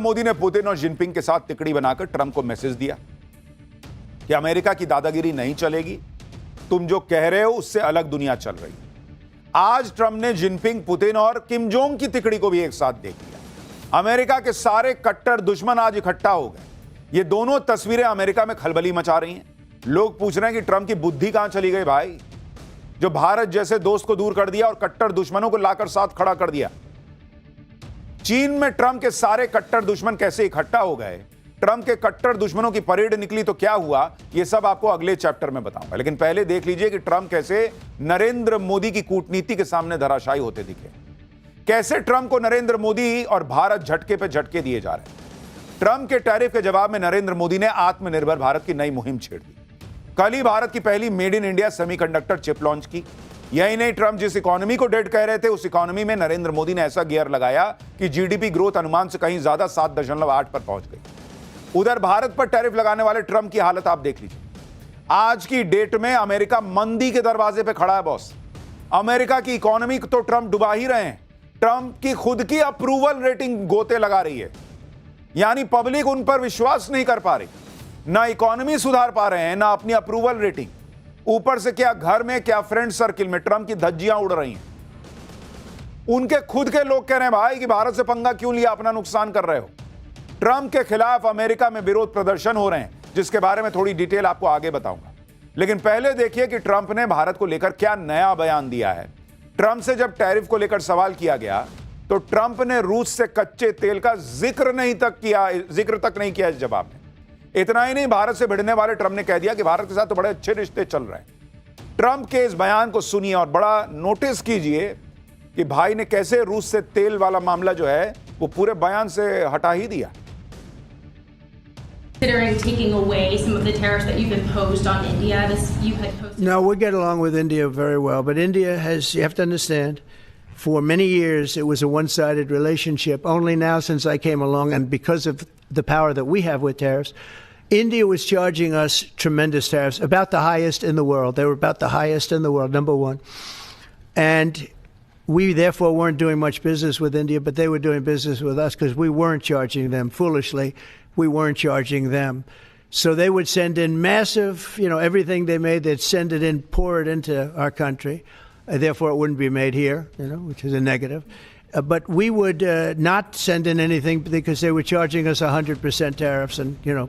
मोदी ने पुतिन और जिनपिंग के साथ तिकड़ी बनाकर ट्रंप को मैसेज दिया कि अमेरिका की दादागिरी नहीं चलेगी, तुम जो कह रहे हो उससे अलग दुनिया चल रही है। आज ट्रंप ने जिनपिंग, पुतिन और किम जोंग की तिकड़ी को भी एक साथ देख लिया। अमेरिका के सारे कट्टर दुश्मन आज इकट्ठा हो गए। ये दोनों तस्वीरें अमेरिका में खलबली मचा रही हैं। लोग पूछ रहे हैं कि ट्रंप की बुद्धि कहां चली गई भाई, जो भारत जैसे दोस्त को दूर कर दिया और कट्टर दुश्मनों को लाकर साथ खड़ा कर दिया। चीन में ट्रंप के सारे कट्टर दुश्मन कैसे इकट्ठा हो गए, ट्रंप के कट्टर दुश्मनों की परेड निकली तो क्या हुआ, यह सब आपको अगले चैप्टर में बताऊंगा। लेकिन पहले देख लीजिए कि ट्रंप कैसे नरेंद्र मोदी की कूटनीति के सामने धराशायी होते दिखे। कैसे ट्रंप को नरेंद्र मोदी और भारत झटके पे झटके दिए जा रहे हैं। ट्रंप के टैरिफ के जवाब में नरेंद्र मोदी ने आत्मनिर्भर भारत की नई मुहिम छेड़ दी। कल ही भारत की पहली made in India semiconductor chip launch की। यही नहीं, ट्रंप जिस इकोनॉमी को डेड कह रहे थे, उस इकोनॉमी में नरेंद्र मोदी ने ऐसा गियर लगाया कि जीडीपी ग्रोथ अनुमान से कहीं ज्यादा 7.8 पर पहुंच गई। उधर भारत पर टैरिफ लगाने वाले ट्रंप की हालत आप देख लीजिए। आज की डेट में अमेरिका मंदी के दरवाजे पे खड़ा है बॉस। अमेरिका की इकोनॉमी को तो ट्रंप डुबा ही रहे हैं। ट्रंप की खुद की अप्रूवल रेटिंग गोते लगा रही है, यानी पब्लिक उन पर विश्वास नहीं कर पा रही। ना इकोनॉमी सुधार पा रहे हैं, ना अपनी अप्रूवल रेटिंग। ऊपर से क्या घर में, क्या फ्रेंड सर्किल में ट्रंप की धज्जियां उड़ रही हैं। उनके खुद के लोग कह रहे हैं भाई कि भारत से पंगा क्यों लिया, अपना नुकसान कर रहे हो। ट्रंप के खिलाफ अमेरिका में विरोध प्रदर्शन हो रहे हैं, जिसके बारे में थोड़ी डिटेल आपको आगे बताऊंगा। लेकिन पहले देखिए कि ट्रंप ने भारत को लेकर क्या नया बयान दिया है। ट्रंप से जब टैरिफ को लेकर सवाल किया गया तो ट्रंप ने रूस से कच्चे तेल का जिक्र तक नहीं किया इस जवाब में। इतना ही नहीं, भारत से भिड़ने वाले ट्रंप ने कह दिया कि भारत के साथ तो बड़े अच्छे रिश्ते चल रहे हैं। ट्रंप के इस बयान को सुनिए और बड़ा नोटिस कीजिए कि भाई ने कैसे रूस से तेल वाला मामला जो है वो पूरे बयान से हटा ही दिया। Considering taking away some of the tariffs that you've imposed on India, you had posted. No, we get along with India very well, but India has, you have to understand, for many years it was a one-sided relationship. Only now, since I came along, and because of the power that we have with tariffs, India was charging us tremendous tariffs, about the highest in the world. They were about the highest in the world, number one. And we therefore weren't doing much business with India, but they were doing business with us because we weren't charging them. Foolishly, we weren't charging them. So they would send in massive, everything they made, they'd send it in, pour it into our country. Therefore, it wouldn't be made here, which is a negative. But we would not send in anything because they were charging us 100% tariffs and,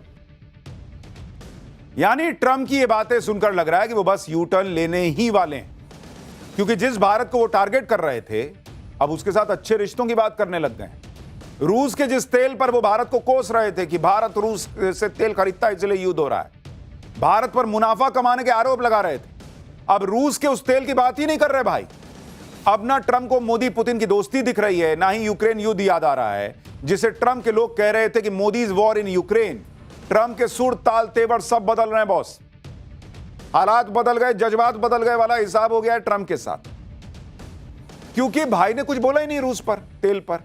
यानी Trump की ये बातें सुनकर लग रहा है कि वो बस यू टर्न लेने ही वाले हैं, क्योंकि जिस भारत को वो टारगेट कर रहे थे अब उसके साथ अच्छे रिश्तों की बात करने लग गए हैं। रूस के जिस तेल पर वो भारत को कोस रहे थे कि भारत रूस से तेल खरीदता है इसलिए युद्ध हो रहा है, भारत पर मुनाफा कमाने के आरोप लगा रहे थे, अब रूस के उस तेल की बात ही नहीं कर रहे भाई। अब ना ट्रंप को मोदी पुतिन की दोस्ती दिख रही है, ना ही यूक्रेन युद्ध याद आ रहा है, जिसे ट्रंप के लोग कह रहे थे कि Modi is war in Ukraine. Trump के सुर, ताल, तेवर सब बदल रहे हैं बॉस। हालात बदल गए, जज्बात बदल गए वाला हिसाब हो गया है ट्रंप के साथ, क्योंकि भाई ने कुछ बोला ही नहीं रूस पर, तेल पर।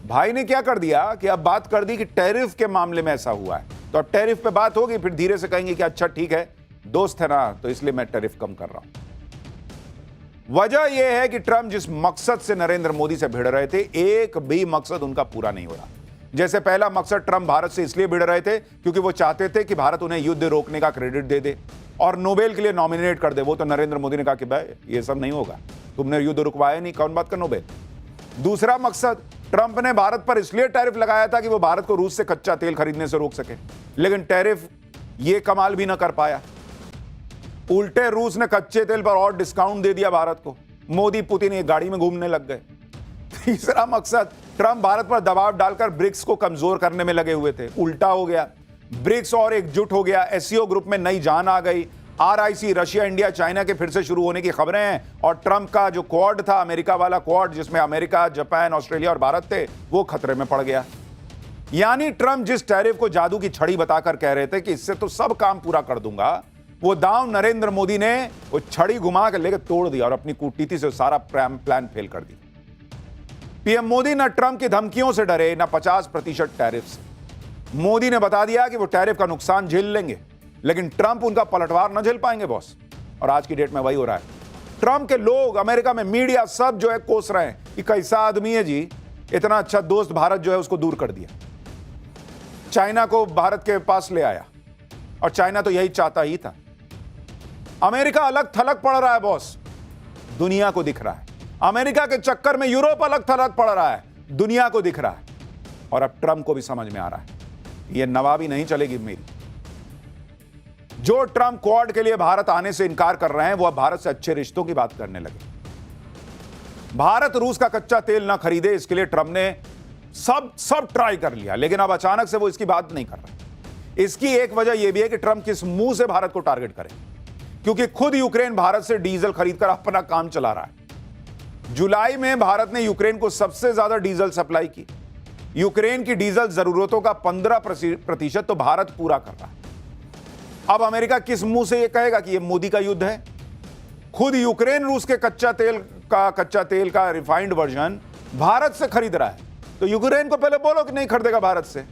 भाई ने क्या कर दिया कि अब बात कर दी कि टैरिफ के मामले में ऐसा हुआ है, तो अब टैरिफ पे बात होगी, फिर धीरे से कहेंगे कि अच्छा ठीक है, दोस्त है ना, तो इसलिए मैं टैरिफ कम कर रहा हूं। वजह यह है कि ट्रंप जिस मकसद से नरेंद्र मोदी से भिड़ रहे थे, एक भी मकसद उनका पूरा नहीं हो रहा। जैसे पहला मकसद, ट्रंप भारत से इसलिए भिड़ रहे थे क्योंकि वो चाहते थे कि भारत उन्हें युद्ध रोकने का क्रेडिट दे दे और नोबेल के लिए नॉमिनेट कर दे। वो तो नरेंद्र मोदी ने कहा कि भाई ये सब नहीं होगा, तुमने युद्ध रुकवाया नहीं, कौन बात का नोबेल। दूसरा मकसद, ट्रंप ने भारत पर इसलिए टैरिफ लगाया था कि वो भारत को रूस से कच्चा तेल खरीदने से रोक सके, लेकिन टैरिफ ये कमाल भी ना कर पाया। उल्टे रूस ने कच्चे तेल पर और डिस्काउंट दे दिया भारत को। मोदी पुतिन एक गाड़ी में घूमने लग गए। तीसरा मकसद, ट्रंप भारत पर दबाव डालकर ब्रिक्स को कमजोर करने में लगे हुए थे, उल्टा हो गया। ब्रिक्स और एकजुट हो गया, एससीओ ग्रुप में नई जान आ गई। आरआईसी, रशिया, इंडिया, चाइना के फिर से शुरू होने की खबरें हैं, और ट्रंप का जो क्वाड था, अमेरिका वाला क्वाड, जिसमें अमेरिका, जापान, ऑस्ट्रेलिया और भारत थे, वो खतरे में पड़ गया। यानी ट्रंप जिस टैरिफ को जादू की छड़ी बताकर कह रहे थे कि इससे तो सब काम पूरा कर दूंगा, वो दांव नरेंद्र मोदी ने वो छड़ी घुमा कर लेकर तोड़ दिया और अपनी कूटनीति से सारा प्लान फेल कर दिया। पीएम मोदी न ट्रंप की धमकियों से डरे, न 50% टैरिफ से। मोदी ने बता दिया कि वो टैरिफ का नुकसान झेल लेंगे, लेकिन ट्रंप उनका पलटवार न झेल पाएंगे बॉस। और आज की डेट में वही हो रहा है। ट्रंप के लोग, अमेरिका में मीडिया, सब जो है कोस रहे हैं कि कैसा आदमी है जी, इतना अच्छा दोस्त भारत जो है उसको दूर कर दिया, चाइना को भारत के पास ले आया, और चाइना तो यही चाहता ही था। अमेरिका अलग थलग पड़ रहा है बॉस, दुनिया को दिख रहा है। अमेरिका के चक्कर में यूरोप अलग थलग पड़ रहा है, दुनिया को दिख रहा है। और अब ट्रंप को भी समझ में आ रहा है यह नवाबी नहीं चलेगी मेरी। जो ट्रंप क्वाड के लिए भारत आने से इनकार कर रहे हैं, वो अब भारत से अच्छे रिश्तों की बात करने लगे। भारत रूस का कच्चा तेल ना खरीदे, इसके लिए ट्रंप ने सब ट्राई कर लिया, लेकिन अब अचानक से वो इसकी बात नहीं कर रहा। इसकी एक वजह यह भी है कि ट्रंप किस मुंह से भारत को टारगेट करे, क्योंकि खुद यूक्रेन भारत से डीजल खरीदकर अपना काम चला रहा है। जुलाई में भारत ने यूक्रेन को सबसे ज्यादा डीजल सप्लाई की। यूक्रेन की डीजल जरूरतों का 15% तो भारत पूरा कर रहा है। अब अमेरिका किस मुंह से यह कहेगा कि यह मोदी का युद्ध है? खुद यूक्रेन रूस के कच्चा तेल का रिफाइंड वर्जन भारत से खरीद रहा है, तो यूक्रेन को पहले बोलो कि नहीं खरीदेगा भारत से।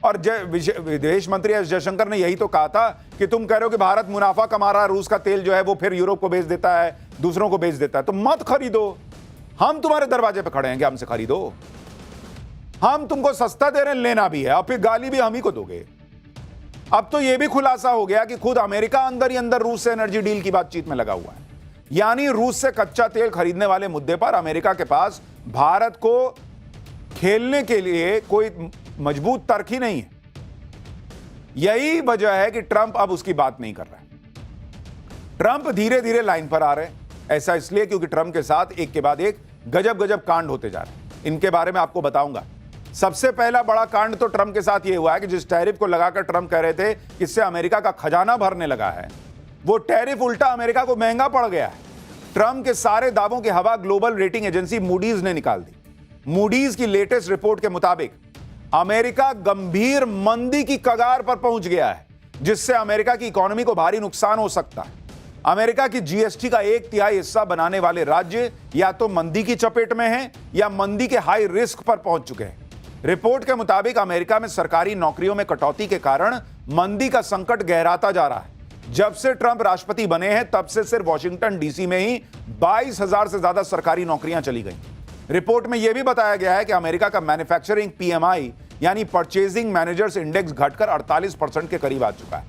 और विदेश मंत्री एस जयशंकर ने यही तो कहा था कि तुम कह रहे हो कि भारत मुनाफा कमा रहा है, रूस का तेल जो है वो फिर यूरोप को बेच देता है, दूसरों को बेच देता है, तो मत खरीदो, हम तुम्हारे दरवाजे पे खड़े हैं कि हमसे खरीदो, हम तुमको सस्ता दे रहे हैं, लेना भी है, और फिर गाली भी हम ही को दोगे। अब तो यह भी खुलासा हो गया कि खुद अमेरिका अंदर ही अंदर रूस से एनर्जी डील की बातचीत में लगा हुआ है। यानी रूस से कच्चा तेल खरीदने वाले मुद्दे पर अमेरिका के पास भारत को खेलने के लिए कोई मजबूत तर्क ही नहीं है। यही वजह है कि ट्रंप अब उसकी बात नहीं कर रहा है। ट्रंप धीरे धीरे लाइन पर आ रहे हैं। ऐसा इसलिए क्योंकि ट्रंप के साथ एक के बाद एक गजब गजब कांड होते जा रहे हैं। इनके बारे में आपको बताऊंगा। सबसे पहला बड़ा कांड तो ट्रंप के साथ यह हुआ है कि जिस टैरिफ को लगाकर ट्रंप कह रहे थे कि इससे अमेरिका का खजाना भरने लगा है, वो टैरिफ उल्टा अमेरिका को महंगा पड़ गया है। ट्रंप के सारे दावों की हवा ग्लोबल रेटिंग एजेंसी मूडीज ने निकाल दी। मूडीज की लेटेस्ट रिपोर्ट के मुताबिक अमेरिका गंभीर मंदी की कगार पर पहुंच गया है, जिससे अमेरिका की इकोनॉमी को भारी नुकसान हो सकता है। अमेरिका की जीएसटी का 1/3 हिस्सा बनाने वाले राज्य या तो मंदी की चपेट में हैं या मंदी के हाई रिस्क पर पहुंच चुके हैं। रिपोर्ट के मुताबिक अमेरिका में सरकारी नौकरियों में कटौती के कारण मंदी का संकट गहराता जा रहा है। जब से ट्रंप राष्ट्रपति बने हैं तब से सिर्फ वॉशिंगटन डीसी में ही 22,000 से ज्यादा सरकारी नौकरियां चली गई। रिपोर्ट में यह भी बताया गया है कि अमेरिका का मैन्युफैक्चरिंग पीएमआई यानी परचेजिंग मैनेजर्स इंडेक्स घटकर 48% के करीब आ चुका है।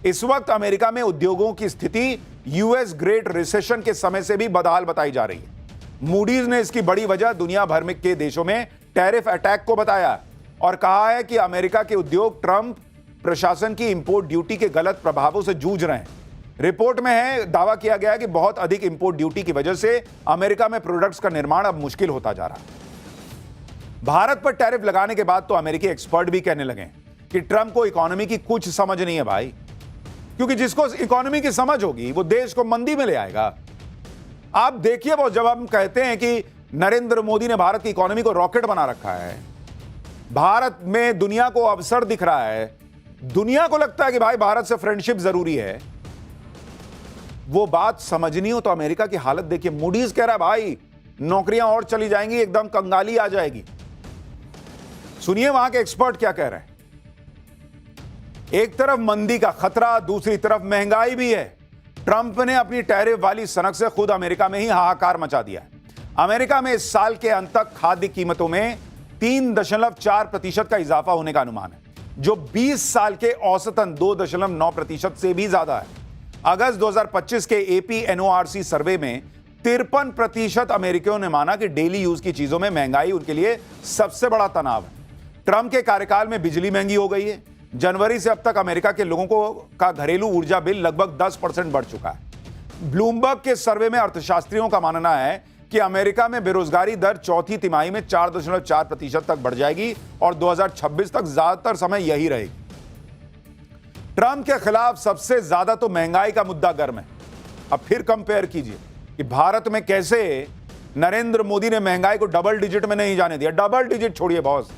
इस वक्त अमेरिका में उद्योगों की स्थिति यूएस ग्रेट रिसेशन के समय से भी बदहाल बताई जा रही है। मूडीज ने इसकी बड़ी वजह दुनिया भर में के देशों में टैरिफ अटैक को बताया और कहा है कि अमेरिका के उद्योग ट्रंप प्रशासन की इंपोर्ट ड्यूटी के गलत प्रभावों से जूझ रहे हैं। रिपोर्ट में दावा किया गया है कि बहुत अधिक इंपोर्ट ड्यूटी की वजह से अमेरिका में प्रोडक्ट्स का निर्माण अब मुश्किल होता जा रहा है। भारत पर टैरिफ लगाने के बाद तो अमेरिकी एक्सपर्ट भी कहने लगे कि ट्रंप को इकोनॉमी की कुछ समझ नहीं है भाई, क्योंकि जिसको इकोनॉमी की समझ होगी वो देश को मंदी में ले आएगा। आप देखिए, वो जब हम कहते हैं कि नरेंद्र मोदी ने भारत की इकोनॉमी को रॉकेट बना रखा है, भारत में दुनिया को अवसर दिख रहा है, दुनिया को लगता है कि भाई भारत से फ्रेंडशिप जरूरी है, वो बात समझनी हो तो अमेरिका की हालत देखिए। मूडीज कह रहा है भाई नौकरियां और चली जाएंगी, एकदम कंगाली आ जाएगी। सुनिए वहां के एक्सपर्ट क्या कह रहे हैं। एक तरफ मंदी का खतरा, दूसरी तरफ महंगाई भी है। ट्रंप ने अपनी टैरिफ वाली सनक से खुद अमेरिका में ही हाहाकार मचा दिया है। अमेरिका में इस साल के अंत तक खाद्य कीमतों में 3.4% का इजाफा होने का अनुमान है, जो 20 साल के औसतन 2.9% से भी ज्यादा है। अगस्त 2025 के एपीएनओआरसी सर्वे में 53% अमेरिकियों ने माना कि डेली यूज की चीजों में महंगाई उनके लिए सबसे बड़ा तनाव है। ट्रंप के कार्यकाल में बिजली महंगी हो गई है। जनवरी से अब तक अमेरिका के लोगों का घरेलू ऊर्जा बिल लगभग 10% बढ़ चुका है। ब्लूमबर्ग के सर्वे में अर्थशास्त्रियों का मानना है कि अमेरिका में बेरोजगारी दर चौथी तिमाही में 4.4% तक बढ़ जाएगी और 2026 तक ज्यादातर समय यही रहेगी। ट्रंप के खिलाफ सबसे ज्यादा तो महंगाई का मुद्दा गर्म है। अब फिर कंपेयर कीजिए कि भारत में कैसे नरेंद्र मोदी ने महंगाई को डबल डिजिट में नहीं जाने दिया। डबल डिजिट छोड़िए बॉस,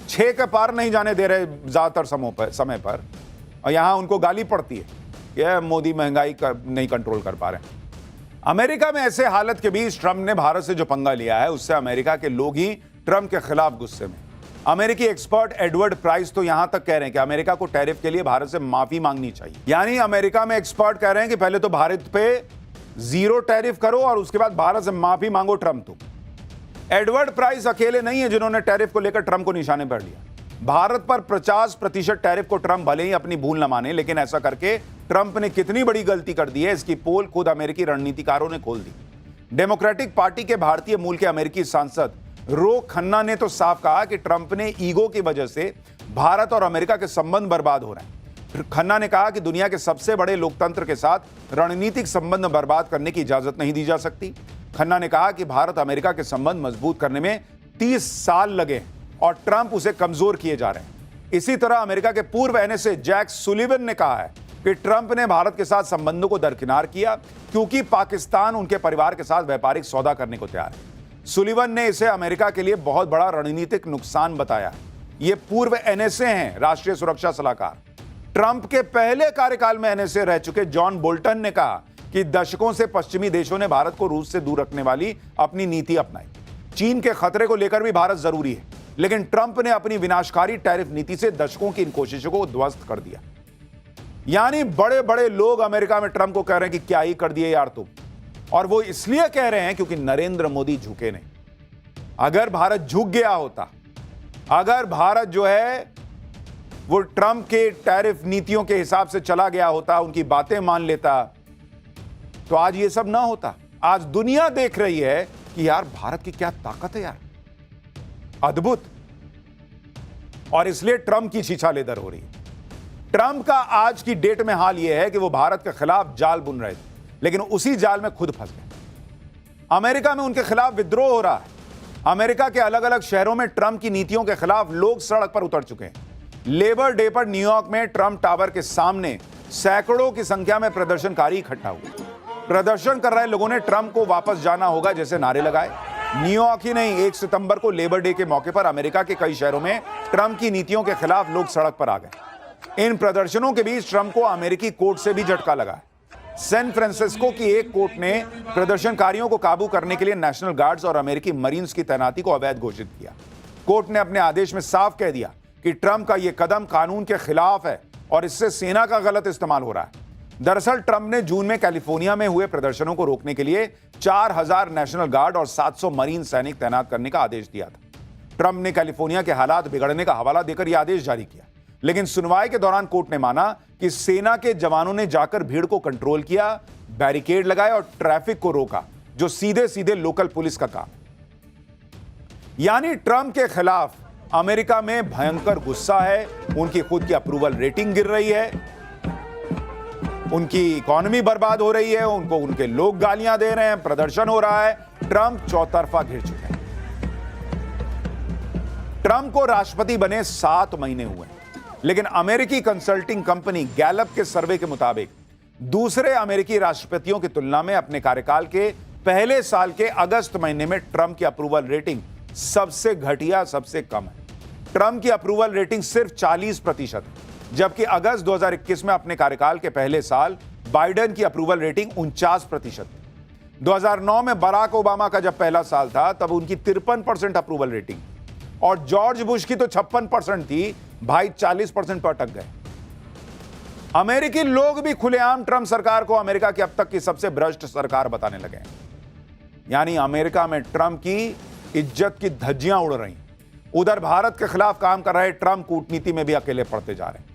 6 के पार नहीं जाने दे रहे ज्यादातर समय पर, और यहां उनको गाली पड़ती है कि मोदी महंगाई नहीं कंट्रोल कर पा रहे। अमेरिका में ऐसे हालत के बीच ट्रंप ने भारत से जो पंगा लिया है उससे अमेरिका के लोग ही ट्रंप के खिलाफ गुस्से में। अमेरिकी एक्सपर्ट एडवर्ड प्राइस तो यहां तक कह रहे हैं कि अमेरिका को टैरिफ के लिए भारत से माफी मांगनी चाहिए। यानी अमेरिका में एक्सपर्ट कह रहे हैं कि पहले तो भारत पे 0 टैरिफ करो और उसके बाद भारत से माफी मांगो ट्रंप। तो एडवर्ड प्राइस अकेले नहीं है जिन्होंने टैरिफ को लेकर ट्रंप को निशाने पर लिया। भारत पर 50% टैरिफ को ट्रंप भले ही अपनी भूल न माने, लेकिन ऐसा करके ट्रंप ने कितनी बड़ी गलती कर दी है, इसकी पोल खुद अमेरिकी रणनीतिकारों ने खोल दी। डेमोक्रेटिक पार्टी के भारतीय मूल के अमेरिकी सांसद रो खन्ना ने तो साफ कहा कि ट्रंप ने ईगो की वजह से भारत और अमेरिका के संबंध बर्बाद हो रहे हैं। खन्ना ने कहा कि दुनिया के सबसे बड़े लोकतंत्र के साथ रणनीतिक संबंध बर्बाद करने की इजाजत नहीं दी जा सकती। खन्ना ने कहा कि भारत अमेरिका के संबंध मजबूत करने में 30 साल लगे और ट्रंप उसे कमजोर किए जा रहे हैं। इसी तरह अमेरिका के पूर्व एनएसए जैक सुलिवन ने कहा है कि ट्रंप ने भारत के साथ संबंधों को दरकिनार किया क्योंकि पाकिस्तान उनके परिवार के साथ व्यापारिक सौदा करने को तैयार है। सुलिवन ने इसे अमेरिका के लिए बहुत बड़ा रणनीतिक नुकसान बताया। ये पूर्व एनएसए हैं, राष्ट्रीय सुरक्षा सलाहकार। ट्रंप के पहले कार्यकाल में एनएसए रह चुके जॉन बोल्टन ने कहा कि दशकों से पश्चिमी देशों ने भारत को रूस से दूर रखने वाली अपनी नीति अपनाई। चीन के खतरे को लेकर भी भारत जरूरी है, लेकिन ट्रंप ने अपनी विनाशकारी टैरिफ नीति से दशकों की इन कोशिशों को ध्वस्त कर दिया। यानी बड़े बड़े लोग अमेरिका में ट्रंप को कह रहे हैं कि क्या ही कर दिए यार तुम, और वो इसलिए कह रहे हैं क्योंकि नरेंद्र मोदी झुके नहीं। अगर भारत झुक गया होता, अगर भारत जो है वो ट्रंप के टैरिफ नीतियों के हिसाब से चला गया होता, उनकी बातें मान लेता, तो आज ये सब ना होता। आज दुनिया देख रही है कि यार भारत की क्या ताकत है यार, अद्भुत। और इसलिए ट्रंप की छीछालेदर हो रही है। ट्रंप का आज की डेट में हाल यह है कि वो भारत के खिलाफ जाल बुन रहे थे, लेकिन उसी जाल में खुद फंस गए। अमेरिका में उनके खिलाफ विद्रोह हो रहा है। अमेरिका के अलग अलग शहरों में ट्रंप की नीतियों के खिलाफ लोग सड़क पर उतर चुके हैं। लेबर डे पर न्यूयॉर्क में ट्रंप टावर के सामने सैकड़ों की संख्या में प्रदर्शनकारी इकट्ठा हुए। प्रदर्शन कर रहे लोगों ने ट्रंप को वापस जाना होगा जैसे नारे लगाए। न्यूयॉर्क ही नहीं, 1 सितंबर को लेबर डे के मौके पर अमेरिका के कई शहरों में ट्रंप की नीतियों के खिलाफ लोग सड़क पर आ गए। इन प्रदर्शनों के बीच ट्रंप को अमेरिकी कोर्ट से भी झटका लगा। सैन फ्रांसिस्को की एक कोर्ट ने प्रदर्शनकारियों को काबू करने के लिए नेशनल गार्ड्स और अमेरिकी मरीन्स की तैनाती को अवैध घोषित किया। कोर्ट ने अपने आदेश में साफ कह दिया कि ट्रंप का यह कदम कानून के खिलाफ है और इससे सेना का गलत इस्तेमाल हो रहा है। दरअसल ट्रंप ने जून में कैलिफोर्निया में हुए प्रदर्शनों को रोकने के लिए 4000 नेशनल गार्ड और 700 मरीन सैनिक तैनात करने का आदेश दिया था। ट्रंप ने कैलिफोर्निया के हालात बिगड़ने का हवाला देकर यह आदेश जारी किया, लेकिन सुनवाई के दौरान कोर्ट ने माना कि सेना के जवानों ने जाकर भीड़ को कंट्रोल किया, बैरिकेड लगाए और ट्रैफिक को रोका, जो सीधे सीधे लोकल पुलिस का काम। यानी ट्रंप के खिलाफ अमेरिका में भयंकर गुस्सा है, उनकी खुद की अप्रूवल रेटिंग गिर रही है, उनकी इकोनॉमी बर्बाद हो रही है, उनको उनके लोग गालियां दे रहे हैं, प्रदर्शन हो रहा है। ट्रंप चौतरफा घिर चुके हैं। ट्रंप को राष्ट्रपति बने 7 महीने हुए, लेकिन अमेरिकी कंसल्टिंग कंपनी गैलप के सर्वे के मुताबिक दूसरे अमेरिकी राष्ट्रपतियों की तुलना में अपने कार्यकाल के पहले साल के अगस्त महीने में ट्रंप की अप्रूवल रेटिंग सबसे घटिया, सबसे कम है। ट्रंप की अप्रूवल रेटिंग सिर्फ 40%, जबकि अगस्त 2021 में अपने कार्यकाल के पहले साल बाइडेन की अप्रूवल रेटिंग 49%। 2009 में बराक ओबामा का जब पहला साल था तब उनकी 53% अप्रूवल रेटिंग, और जॉर्ज बुश की तो 56% थी। भाई 40% पर अटक गए। अमेरिकी लोग भी खुलेआम ट्रंप सरकार को अमेरिका की अब तक की सबसे भ्रष्ट सरकार बताने लगे हैं। यानी अमेरिका में ट्रंप की इज्जत की धज्जियां उड़ रही। उधर भारत के खिलाफ काम कर रहे ट्रंप कूटनीति में भी अकेले पड़ते जा रहे हैं।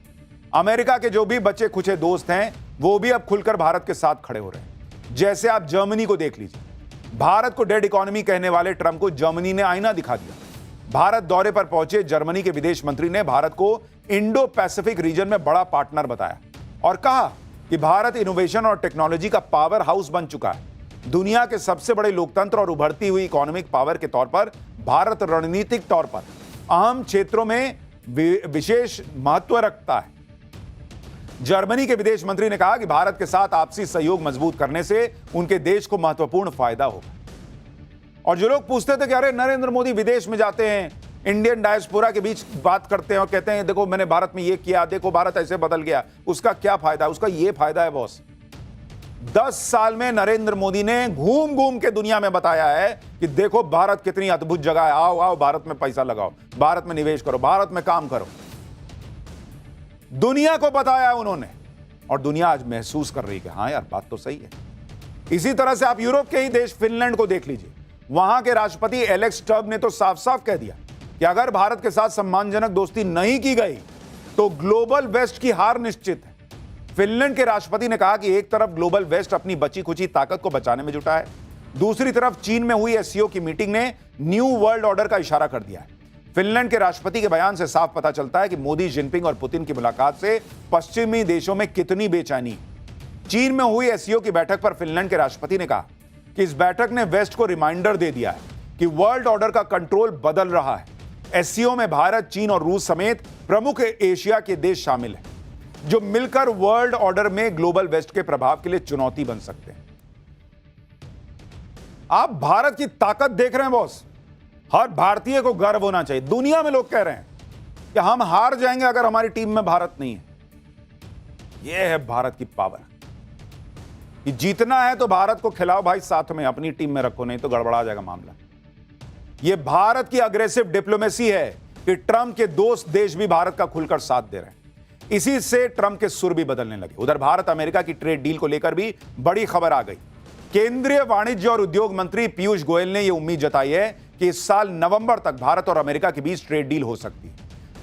अमेरिका के जो भी बचे खुचे दोस्त हैं वो भी अब खुलकर भारत के साथ खड़े हो रहे हैं। जैसे आप जर्मनी को देख लीजिए। भारत को डेड इकोनॉमी कहने वाले ट्रंप को जर्मनी ने आईना दिखा दिया। भारत दौरे पर पहुंचे जर्मनी के विदेश मंत्री ने भारत को इंडो पैसिफिक रीजन में बड़ा पार्टनर बताया और कहा कि भारत इनोवेशन और टेक्नोलॉजी का पावर हाउस बन चुका है। दुनिया के सबसे बड़े लोकतंत्र और उभरती हुई इकोनॉमिक पावर के तौर पर भारत रणनीतिक तौर पर अहम क्षेत्रों में विशेष महत्व रखता है। जर्मनी के विदेश मंत्री ने कहा कि भारत के साथ आपसी सहयोग मजबूत करने से उनके देश को महत्वपूर्ण फायदा होगा। और जो लोग पूछते थे कि अरे नरेंद्र मोदी विदेश में जाते हैं, इंडियन डायस्पोरा के बीच बात करते हैं और कहते हैं देखो मैंने भारत में ये किया, देखो भारत ऐसे बदल गया, उसका क्या फायदा? उसका ये फायदा है बॉस, 10 साल में नरेंद्र मोदी ने घूम घूम के दुनिया में बताया है कि देखो भारत कितनी अद्भुत जगह है, आओ आओ भारत में पैसा लगाओ, भारत में निवेश करो, भारत में काम करो। दुनिया को बताया उन्होंने और दुनिया आज महसूस कर रही है कि हाँ यार बात तो सही है। इसी तरह से आप यूरोप के ही देश फिनलैंड को देख लीजिए। वहां के राष्ट्रपति एलेक्स टर्ब ने तो साफ साफ कह दिया कि अगर भारत के साथ सम्मानजनक दोस्ती नहीं की गई तो ग्लोबल वेस्ट की हार निश्चित है। फिनलैंड के राष्ट्रपति ने कहा कि एक तरफ ग्लोबल वेस्ट अपनी बची खुची ताकत को बचाने में जुटा है, दूसरी तरफ चीन में हुई एससीओ की मीटिंग ने न्यू वर्ल्ड ऑर्डर का इशारा कर दिया है। फिनलैंड के राष्ट्रपति के बयान से साफ पता चलता है कि मोदी, जिनपिंग और पुतिन की मुलाकात से पश्चिमी देशों में कितनी बेचैनी है। चीन में हुई एससीओ की बैठक पर फिनलैंड के राष्ट्रपति ने कहा कि इस बैठक ने वेस्ट को रिमाइंडर दे दिया है कि वर्ल्ड ऑर्डर का कंट्रोल बदल रहा है। एससीओ में भारत, चीन और रूस समेत प्रमुख एशिया के देश शामिल हैं, जो मिलकर वर्ल्ड ऑर्डर में ग्लोबल वेस्ट के प्रभाव के लिए चुनौती बन सकते हैं। आप भारत की ताकत देख रहे हैं बॉस। हर भारतीय को गर्व होना चाहिए। दुनिया में लोग कह रहे हैं कि हम हार जाएंगे अगर हमारी टीम में भारत नहीं है। यह है भारत की पावर कि जीतना है तो भारत को खिलाओ भाई, साथ में अपनी टीम में रखो, नहीं तो गड़बड़ा जाएगा मामला। यह भारत की अग्रेसिव डिप्लोमेसी है कि ट्रंप के दोस्त देश भी भारत का खुलकर साथ दे रहे हैं। इसी से ट्रंप के सुर भी बदलने लगे। उधर भारत अमेरिका की ट्रेड डील को लेकर भी बड़ी खबर आ गई। केंद्रीय वाणिज्य और उद्योग मंत्री पीयूष गोयल ने यह उम्मीद जताई है कि इस साल नवंबर तक भारत और अमेरिका के बीच ट्रेड डील हो सकती है।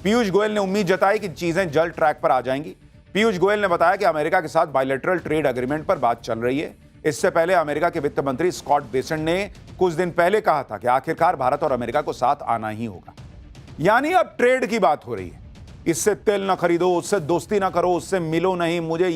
पीयूष गोयल ने उम्मीद जताई कि चीजें जल्द ट्रैक पर आ जाएंगी। पीयूष गोयल ने बताया कि अमेरिका के साथ बायलैटरल ट्रेड एग्रीमेंट पर बात चल रही है। इससे पहले अमेरिका के वित्त मंत्री स्कॉट बेसेंट ने कुछ दिन पहले कहा था कि आखिरकार भारत और अमेरिका को साथ आना ही होगा। यानी अब ट्रेड की बात हो रही है। इससे तेल ना खरीदो, उससे दोस्ती ना करो, उससे मिलो नहीं, मुझे